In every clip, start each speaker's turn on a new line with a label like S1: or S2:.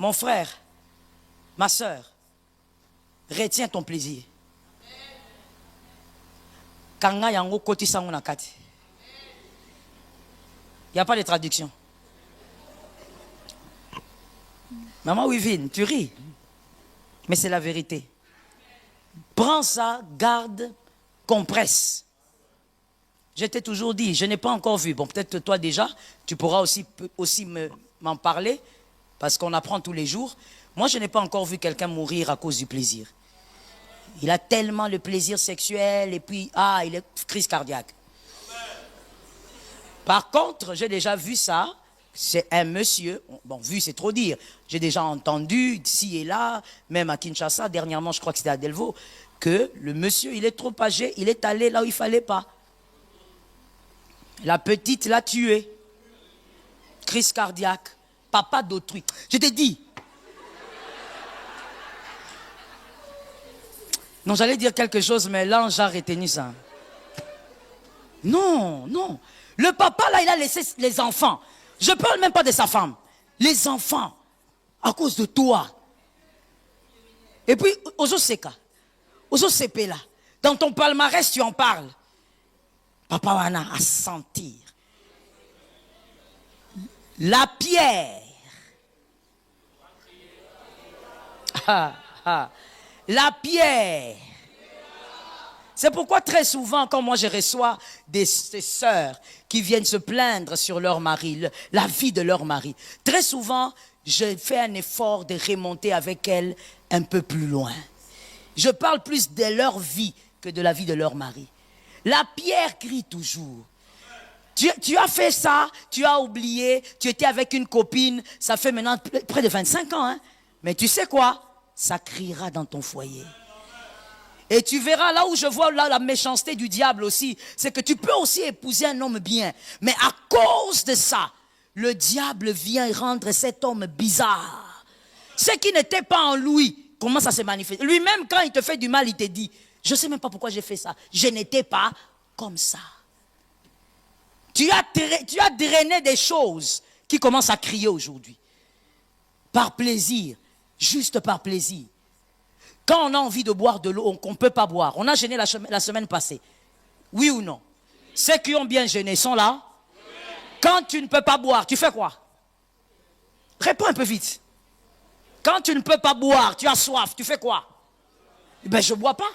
S1: Mon frère, ma soeur, retiens ton plaisir. Kanga yango koti sango na kati. Il n'y a pas de traduction. Maman Wivine, tu ris. Mais c'est la vérité. Prends ça, garde, compresse. Je t'ai toujours dit, je n'ai pas encore vu. Bon, peut-être que toi déjà, tu pourras aussi m'en parler, parce qu'on apprend tous les jours. Moi, je n'ai pas encore vu quelqu'un mourir à cause du plaisir. Il a tellement le plaisir sexuel, et puis, il est crise cardiaque. Par contre, j'ai déjà vu ça. C'est un monsieur, bon, vu c'est trop dire, j'ai déjà entendu ici et là, même à Kinshasa, dernièrement je crois que c'était à Delvaux, que le monsieur, il est trop âgé, il est allé là où il ne fallait pas. La petite l'a tué. Crise cardiaque. Papa d'autrui. Je t'ai dit. Non, j'allais dire quelque chose, mais là, j'ai retenu ça. Non, non. Le papa, là, il a laissé les enfants. Je ne parle même pas de sa femme. Les enfants, à cause de toi. Et puis, Ozo Seka, Ozo Sepela, dans ton palmarès, tu en parles. Papa Wana a sentir. La pierre. La pierre. C'est pourquoi très souvent, quand moi je reçois des sœurs qui viennent se plaindre sur leur mari, la vie de leur mari, très souvent, je fais un effort de remonter avec elles un peu plus loin. Je parle plus de leur vie que de la vie de leur mari. La pierre crie toujours. Tu as fait ça, tu as oublié, tu étais avec une copine, ça fait maintenant près de 25 ans. Hein? Mais tu sais quoi? Ça criera dans ton foyer. Et tu verras là où je vois là, la méchanceté du diable aussi, c'est que tu peux aussi épouser un homme bien. Mais à cause de ça, le diable vient rendre cet homme bizarre. Ce qui n'était pas en lui, comment ça se manifeste? Lui-même, quand il te fait du mal, il te dit, je ne sais même pas pourquoi j'ai fait ça. Je n'étais pas comme ça. Tu as drainé des choses qui commencent à crier aujourd'hui. Par plaisir, juste par plaisir. Quand on a envie de boire de l'eau qu'on ne peut pas boire, on a jeûné la semaine passée. Oui ou non? Ceux qui ont bien jeûné sont là. Quand tu ne peux pas boire, tu fais quoi? Réponds un peu vite. Quand tu ne peux pas boire, tu as soif, tu fais quoi? Ben je ne bois pas.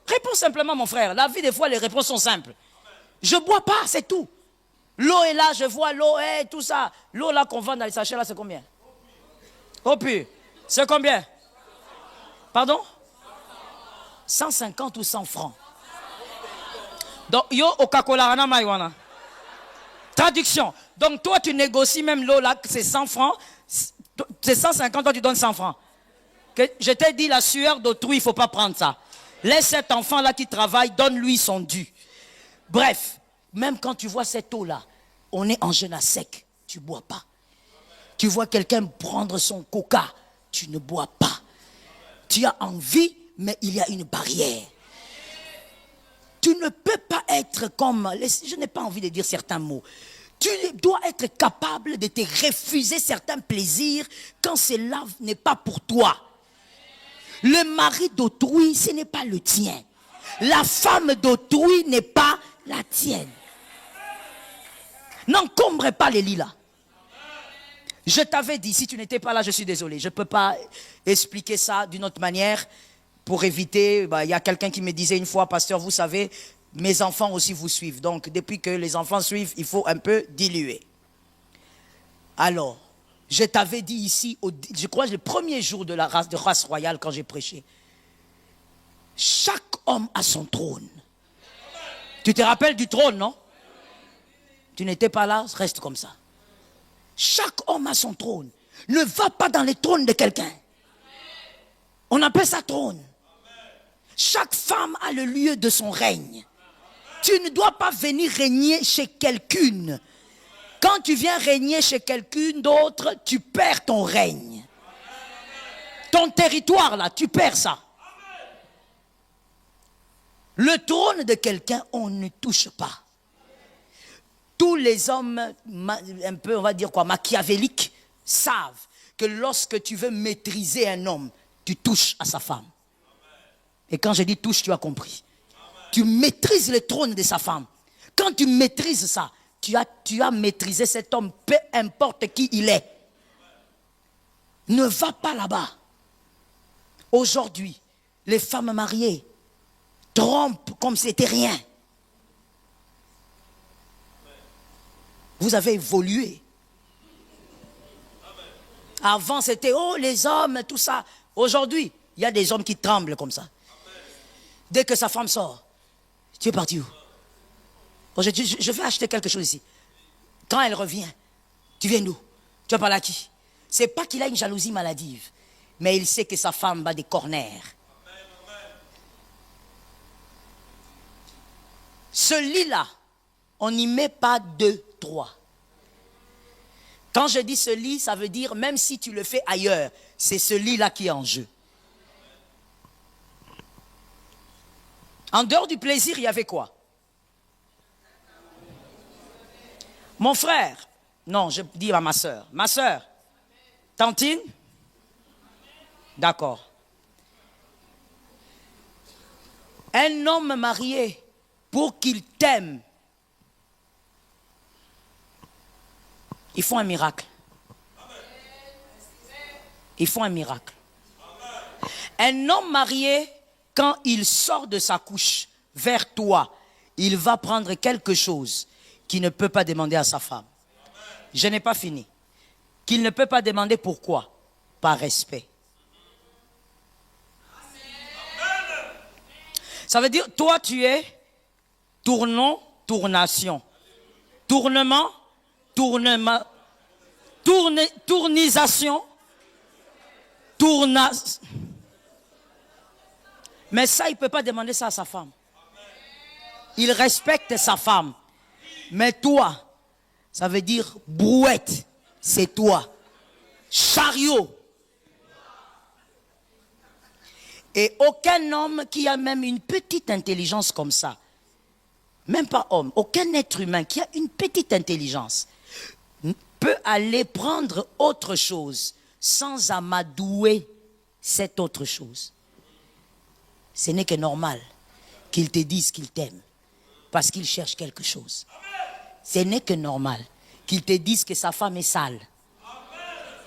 S1: Réponds simplement mon frère. La vie des fois les réponses sont simples. Je ne bois pas, c'est tout. L'eau est là, je vois l'eau, tout ça. L'eau là qu'on vend dans les sachets là, c'est combien? Au pur. C'est combien? Pardon? 150 ou 100 francs. Donc, yo Coca-Cola ana maïwana. Traduction. Donc, toi, tu négocies même l'eau là, c'est 100 francs. C'est 150, toi, tu donnes 100 francs. Je t'ai dit, la sueur d'autrui, il ne faut pas prendre ça. Laisse cet enfant là qui travaille, donne-lui son dû. Bref, même quand tu vois cette eau là, on est en jeûne à sec, tu ne bois pas. Tu vois quelqu'un prendre son coca, tu ne bois pas. Tu as envie, mais il y a une barrière. Tu ne peux pas être comme... Je n'ai pas envie de dire certains mots. Tu dois être capable de te refuser certains plaisirs quand cela n'est pas pour toi. Le mari d'autrui, ce n'est pas le tien. La femme d'autrui n'est pas la tienne. N'encombre pas les lilas. Je t'avais dit, si tu n'étais pas là, je suis désolé. Je ne peux pas expliquer ça d'une autre manière pour éviter. Il y a quelqu'un qui me disait une fois, pasteur, vous savez, mes enfants aussi vous suivent. Donc, depuis que les enfants suivent, il faut un peu diluer. Alors, je t'avais dit ici, je crois le premier jour de la race royale quand j'ai prêché, chaque homme a son trône. Tu te rappelles du trône, non? Tu n'étais pas là, reste comme ça. Chaque homme a son trône. Ne va pas dans les trônes de quelqu'un. On appelle ça trône. Chaque femme a le lieu de son règne. Tu ne dois pas venir régner chez quelqu'une. Quand tu viens régner chez quelqu'une d'autre, tu perds ton règne. Ton territoire là, tu perds ça. Le trône de quelqu'un, on ne touche pas. Tous les hommes, un peu, on va dire quoi, machiavéliques, savent que lorsque tu veux maîtriser un homme, tu touches à sa femme. Et quand je dis touche, tu as compris. Tu maîtrises le trône de sa femme. Quand tu maîtrises ça, tu as maîtrisé cet homme, peu importe qui il est. Ne va pas là-bas. Aujourd'hui, les femmes mariées trompent comme si c'était rien. Vous avez évolué. Avant, c'était, oh, les hommes, tout ça. Aujourd'hui, il y a des hommes qui tremblent comme ça. Dès que sa femme sort, tu es parti où? Je vais acheter quelque chose ici. Quand elle revient, tu viens d'où? Tu vas parler à qui? C'est pas qu'il a une jalousie maladive, mais il sait que sa femme bat des corners. Ce lit-là, on n'y met pas 2, 3. Quand je dis ce lit, ça veut dire même si tu le fais ailleurs, c'est ce lit-là qui est en jeu. En dehors du plaisir, il y avait quoi? Mon frère, non, je dis à ma soeur, tantine? D'accord. Un homme marié, pour qu'il t'aime, il faut un miracle. Il faut un miracle. Un homme marié, quand il sort de sa couche vers toi, il va prendre quelque chose qu'il ne peut pas demander à sa femme. Je n'ai pas fini. Qu'il ne peut pas demander pourquoi? Par respect. Ça veut dire, toi tu es tournon, tournation. Tournement, tournisation, mais ça, il ne peut pas demander ça à sa femme. Il respecte sa femme. Mais toi, ça veut dire brouette, c'est toi. Chariot. Et aucun homme qui a même une petite intelligence comme ça, même pas homme, aucun être humain qui a une petite intelligence peut aller prendre autre chose sans amadouer cette autre chose. Ce n'est que normal qu'il te dise qu'il t'aime parce qu'il cherche quelque chose. Ce n'est que normal qu'il te dise que sa femme est sale.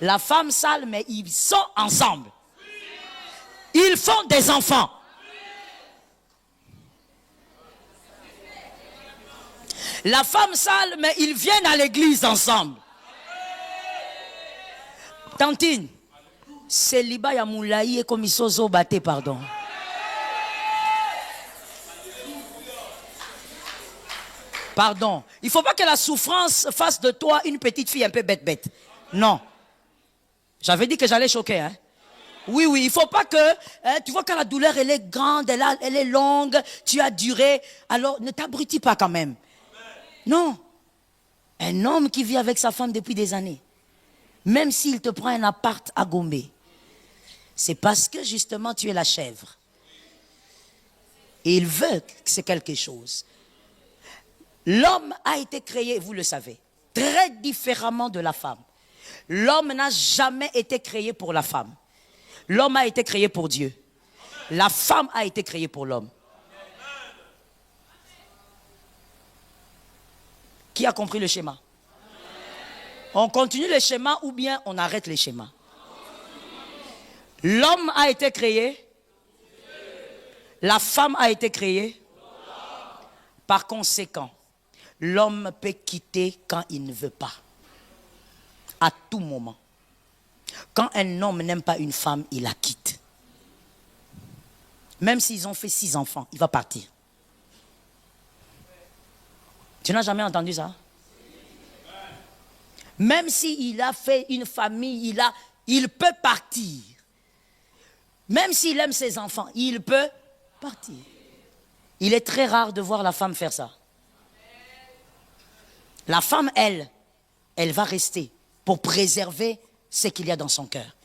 S1: La femme sale, mais ils sont ensemble. Ils font des enfants. La femme sale, mais ils viennent à l'église ensemble. Tantine, célibat ya moulaï et comme isozo baté, pardon. Pardon. Il ne faut pas que la souffrance fasse de toi une petite fille un peu bête. Non. J'avais dit que j'allais choquer, hein. Oui, il ne faut pas que, tu vois quand la douleur elle est grande, elle est longue, tu as duré, alors ne t'abrutis pas quand même. Non. Un homme qui vit avec sa femme depuis des années, même s'il te prend un appart à Gombe, c'est parce que justement tu es la chèvre. Et il veut que c'est quelque chose. L'homme a été créé, vous le savez, très différemment de la femme. L'homme n'a jamais été créé pour la femme. L'homme a été créé pour Dieu. La femme a été créée pour l'homme. Qui a compris le schéma? On continue le schéma ou bien on arrête le schéma? L'homme a été créé. La femme a été créée. Par conséquent, l'homme peut quitter quand il ne veut pas. À tout moment. Quand un homme n'aime pas une femme, il la quitte. Même s'ils ont fait 6 enfants, il va partir. Tu n'as jamais entendu ça? Même s'il a fait une famille, il peut partir. Même s'il aime ses enfants, il peut partir. Il est très rare de voir la femme faire ça. La femme, elle va rester pour préserver ce qu'il y a dans son cœur.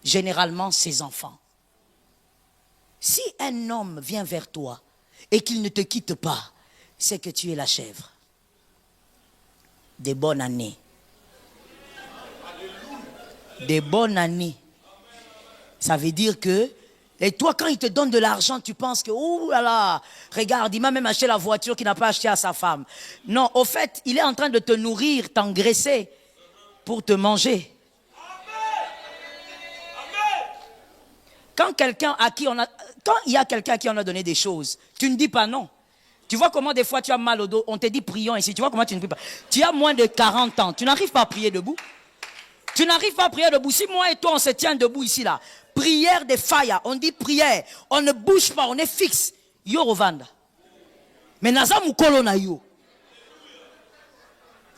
S1: Généralement, ses enfants. Si un homme vient vers toi et qu'il ne te quitte pas, c'est que tu es la chèvre. Des bonnes années. Des bonnes années. Ça veut dire que, et toi, quand il te donne de l'argent, tu penses que, oh là là, regarde, il m'a même acheté la voiture qu'il n'a pas acheté à sa femme. Non, au fait, il est en train de te nourrir, t'engraisser pour te manger. Quand il y a quelqu'un à qui on a donné des choses, tu ne dis pas non. Tu vois comment des fois tu as mal au dos, on te dit prions ici, tu vois comment tu ne pries pas. Tu as moins de 40 ans, tu n'arrives pas à prier debout. Tu n'arrives pas à prier debout. Si moi et toi on se tient debout ici là, prière des failles, on dit prière, on ne bouge pas, on est fixe. Yo rovanda. Mais naza mukolo na yo.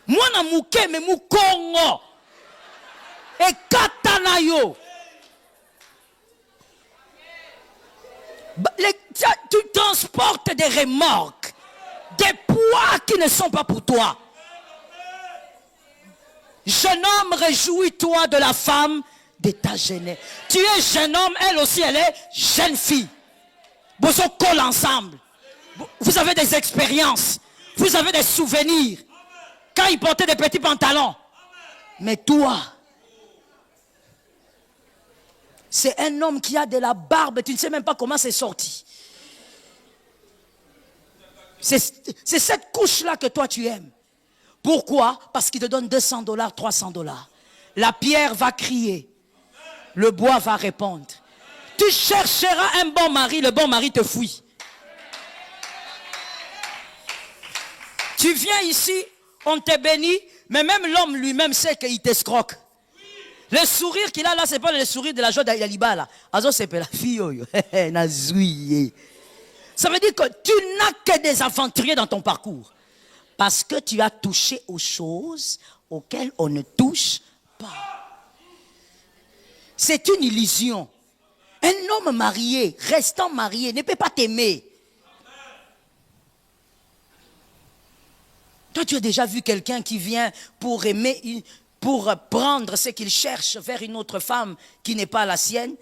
S1: Moi na muke me mukongo. Et kata na yo. Tu transportes des remorques, des poids qui ne sont pas pour toi. Jeune homme, réjouis-toi de la femme de ta jeunesse. Tu es jeune homme, elle aussi, elle est jeune fille. Vous êtes collés ensemble. Vous avez des expériences. Vous avez des souvenirs. Quand il portait des petits pantalons. Mais toi, c'est un homme qui a de la barbe. Tu ne sais même pas comment c'est sorti. C'est cette couche-là que toi tu aimes. Pourquoi? Parce qu'il te donne $200, $300. La pierre va crier. Le bois va répondre. Tu chercheras un bon mari, le bon mari te fuit. Tu viens ici, on te bénit, mais même l'homme lui-même sait qu'il t'escroque. Le sourire qu'il a là, c'est pas le sourire de la joie d'Aliba là. Azo c'est la fille. Ça veut dire que tu n'as que des aventuriers dans ton parcours. Parce que tu as touché aux choses auxquelles on ne touche pas. C'est une illusion. Un homme marié, restant marié, ne peut pas t'aimer. Toi, tu as déjà vu quelqu'un qui vient pour aimer, pour prendre ce qu'il cherche vers une autre femme qui n'est pas la sienne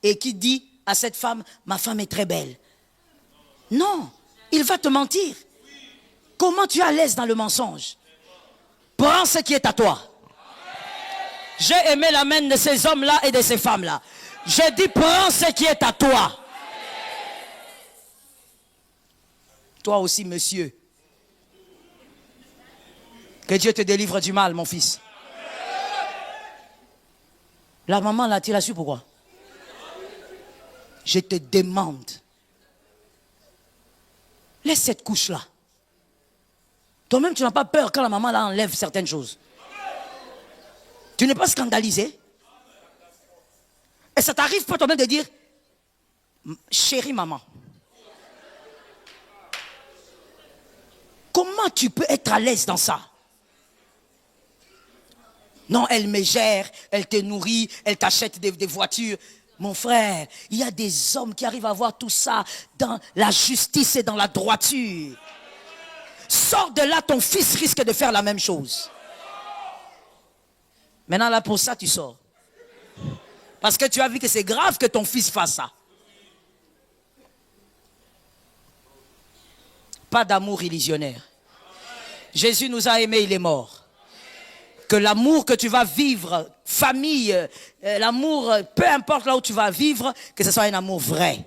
S1: et qui dit à cette femme, ma femme est très belle. Non, il va te mentir. Comment tu es à l'aise dans le mensonge? Prends ce qui est à toi. J'ai aimé la main de ces hommes-là et de ces femmes-là. J'ai dit, prends ce qui est à toi. Toi aussi, monsieur. Que Dieu te délivre du mal, mon fils. La maman, là, tu l'as su pourquoi? Je te demande. Laisse cette couche-là. Toi-même, tu n'as pas peur quand la maman là enlève certaines choses. Tu n'es pas scandalisé. Et ça t'arrive pas toi-même de dire, chérie maman. Comment tu peux être à l'aise dans ça? Non, elle me gère, elle te nourrit, elle t'achète des voitures. Mon frère, il y a des hommes qui arrivent à voir tout ça dans la justice et dans la droiture. Sors de là, ton fils risque de faire la même chose. Maintenant là, pour ça, tu sors. Parce que tu as vu que c'est grave que ton fils fasse ça. Pas d'amour illusionnaire. Jésus nous a aimés, il est mort. Que l'amour que tu vas vivre, famille, l'amour, peu importe là où tu vas vivre, que ce soit un amour vrai.